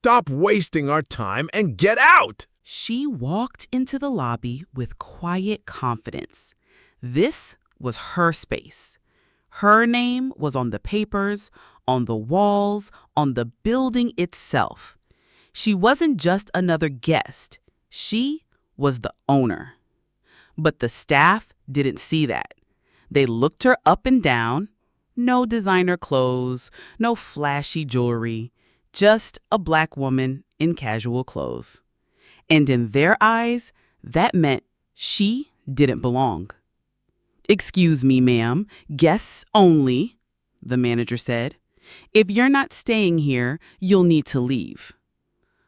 Stop wasting our time and get out! She walked into the lobby with quiet confidence. This was her space. Her name was on the papers, on the walls, on the building itself. She wasn't just another guest. She was the owner. But the staff didn't see that. They looked her up and down. No designer clothes, no flashy jewelry, just a black woman in casual clothes. And in their eyes, that meant she didn't belong. "Excuse me, ma'am, guests only," the manager said. "If you're not staying here, you'll need to leave."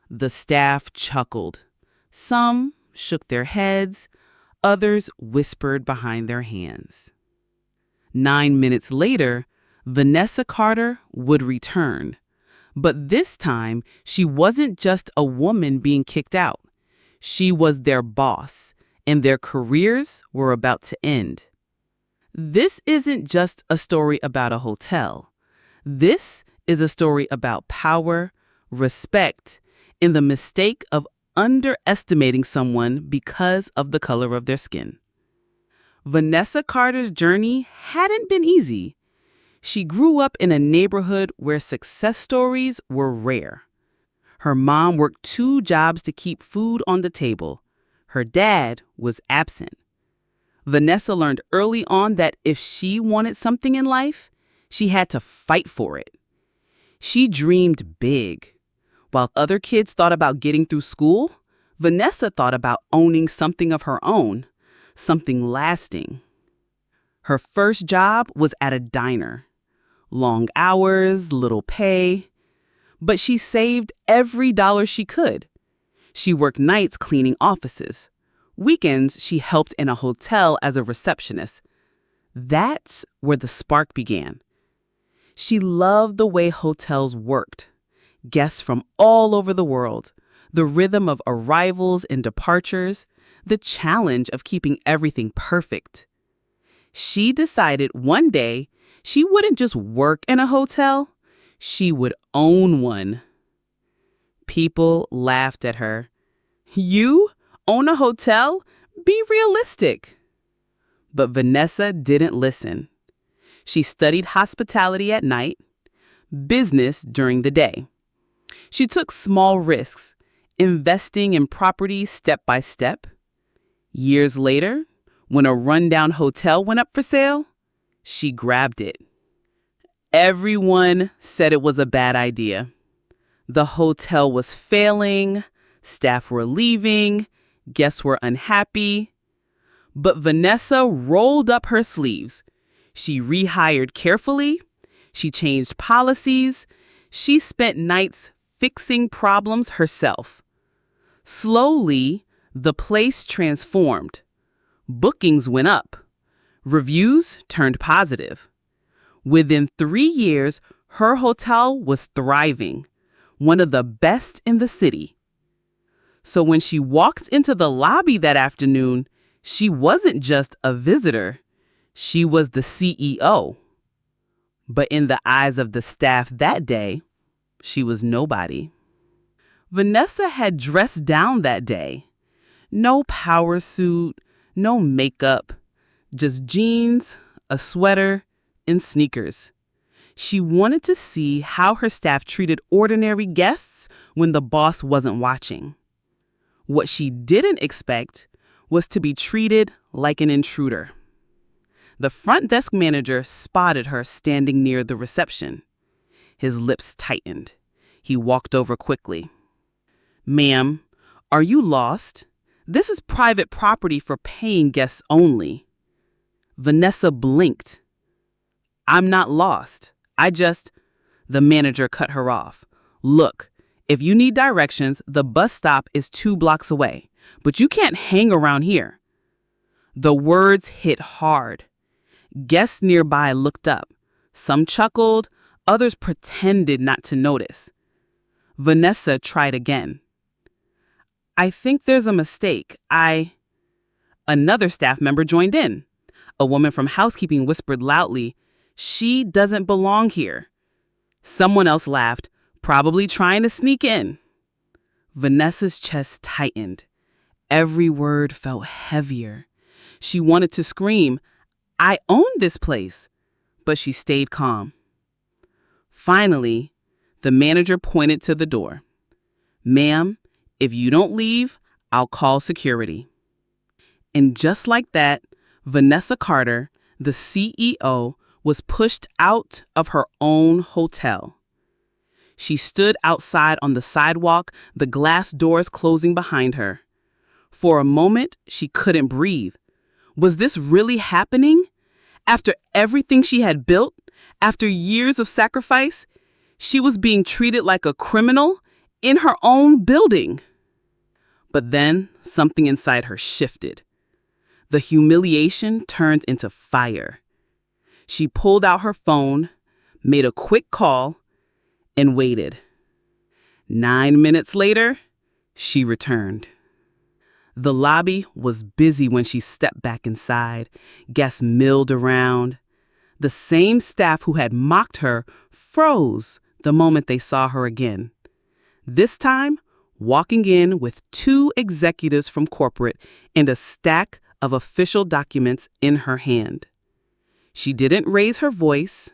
The staff chuckled. Some shook their heads, others whispered behind their hands. 9 minutes later, Vanessa Carter would return. But this time, she wasn't just a woman being kicked out. She was their boss, and their careers were about to end. This isn't just a story about a hotel. This is a story about power, respect, and the mistake of underestimating someone because of the color of their skin. Vanessa Carter's journey hadn't been easy. She grew up in a neighborhood where success stories were rare. Her mom worked 2 jobs to keep food on the table. Her dad was absent. Vanessa learned early on that if she wanted something in life, she had to fight for it. She dreamed big. While other kids thought about getting through school, Vanessa thought about owning something of her own, something lasting. Her first job was at a diner. Long hours, little pay. But she saved every dollar she could. She worked nights cleaning offices. Weekends, she helped in a hotel as a receptionist. That's where the spark began. She loved the way hotels worked. Guests from all over the world, the rhythm of arrivals and departures, the challenge of keeping everything perfect. She decided one day she wouldn't just work in a hotel, she would own one. People laughed at her. "You own a hotel? Be realistic." But Vanessa didn't listen. She studied hospitality at night, business during the day. She took small risks, investing in properties step by step. Years later, when a rundown hotel went up for sale, she grabbed it. Everyone said it was a bad idea. The hotel was failing, staff were leaving, guests were unhappy. But Vanessa rolled up her sleeves. She rehired carefully. She changed policies. She spent nights fixing problems herself. Slowly, the place transformed. Bookings went up. Reviews turned positive. Within 3 years, her hotel was thriving, one of the best in the city. So when she walked into the lobby that afternoon, she wasn't just a visitor. She was the CEO. But in the eyes of the staff that day, she was nobody. Vanessa had dressed down that day. No power suit, no makeup, just jeans, a sweater, and sneakers. She wanted to see how her staff treated ordinary guests when the boss wasn't watching. What she didn't expect was to be treated like an intruder. The front desk manager spotted her standing near the reception. His lips tightened. He walked over quickly. "Ma'am, are you lost? This is private property for paying guests only." Vanessa blinked. "I'm not lost. The manager cut her off. "Look, if you need directions, the bus stop is 2 blocks away, but you can't hang around here." The words hit hard. Guests nearby looked up. Some chuckled, others pretended not to notice. Vanessa tried again. "I think there's a mistake. Another staff member joined in. A woman from housekeeping whispered loudly, "She doesn't belong here." Someone else laughed, probably trying to sneak in. Vanessa's chest tightened. Every word felt heavier. She wanted to scream, "I own this place," but she stayed calm. Finally, the manager pointed to the door. "Ma'am, if you don't leave, I'll call security." And just like that, Vanessa Carter, the CEO, was pushed out of her own hotel. She stood outside on the sidewalk, the glass doors closing behind her. For a moment, she couldn't breathe. Was this really happening? After everything she had built, after years of sacrifice, she was being treated like a criminal in her own building. But then something inside her shifted. The humiliation turned into fire. She pulled out her phone, made a quick call, and waited. 9 minutes later, she returned. The lobby was busy when she stepped back inside. Guests milled around. The same staff who had mocked her froze the moment they saw her again. This time, walking in with 2 executives from corporate and a stack of official documents in her hand. She didn't raise her voice.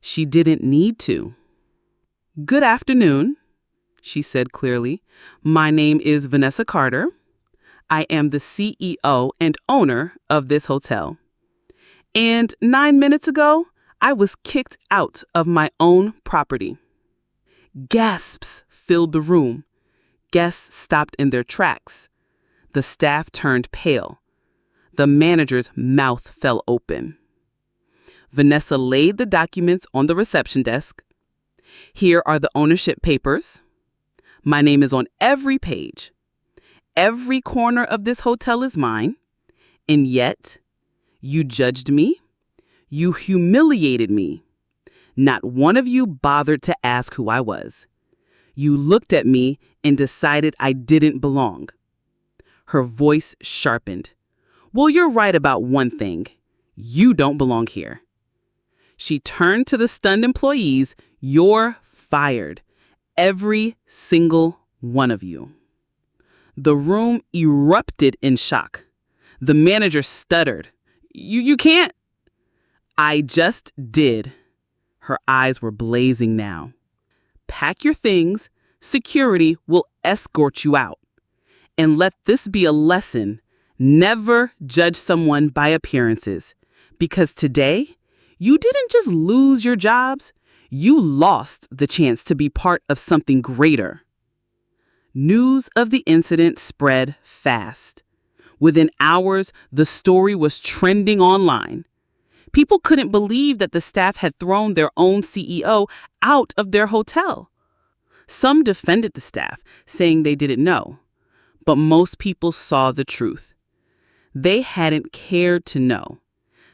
She didn't need to. "Good afternoon," she said clearly. "My name is Vanessa Carter. I am the CEO and owner of this hotel. And 9 minutes ago, I was kicked out of my own property." Gasps filled the room. Guests stopped in their tracks. The staff turned pale. The manager's mouth fell open. Vanessa laid the documents on the reception desk. "Here are the ownership papers. My name is on every page. Every corner of this hotel is mine. And yet, you judged me. You humiliated me. Not one of you bothered to ask who I was. You looked at me and decided I didn't belong." Her voice sharpened. "Well, you're right about one thing. You don't belong here." She turned to the stunned employees. "You're fired. Every single one of you." The room erupted in shock. The manager stuttered. You can't." "I just did." Her eyes were blazing now. "Pack your things. Security will escort you out. And let this be a lesson. Never judge someone by appearances. Because today, you didn't just lose your jobs. You lost the chance to be part of something greater." News of the incident spread fast. Within hours, the story was trending online. People couldn't believe that the staff had thrown their own CEO out of their hotel. Some defended the staff, saying they didn't know. But most people saw the truth. They hadn't cared to know.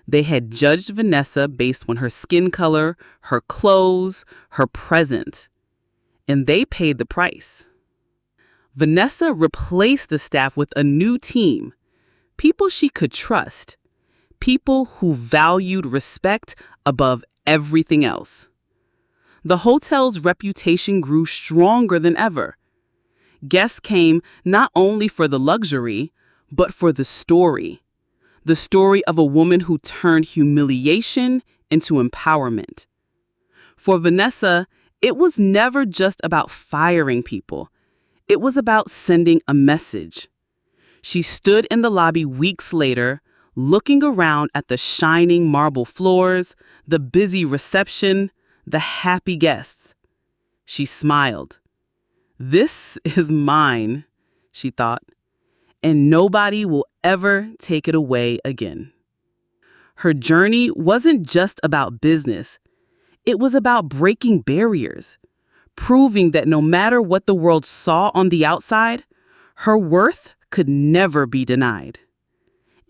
They had judged Vanessa based on her skin color, her clothes, her presence. And they paid the price. Vanessa replaced the staff with a new team. People she could trust. People who valued respect above everything else. The hotel's reputation grew stronger than ever. Guests came not only for the luxury, but for the story. The story of a woman who turned humiliation into empowerment. For Vanessa, it was never just about firing people. It was about sending a message. She stood in the lobby weeks later, looking around at the shining marble floors, the busy reception, the happy guests. She smiled. "This is mine," she thought, "and nobody will ever take it away again." Her journey wasn't just about business. It was about breaking barriers, proving that no matter what the world saw on the outside, her worth could never be denied.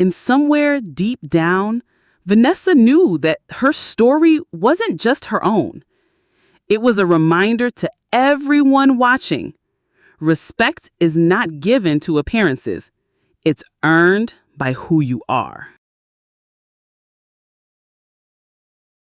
And somewhere deep down, Vanessa knew that her story wasn't just her own. It was a reminder to everyone watching. Respect is not given to appearances. It's earned by who you are.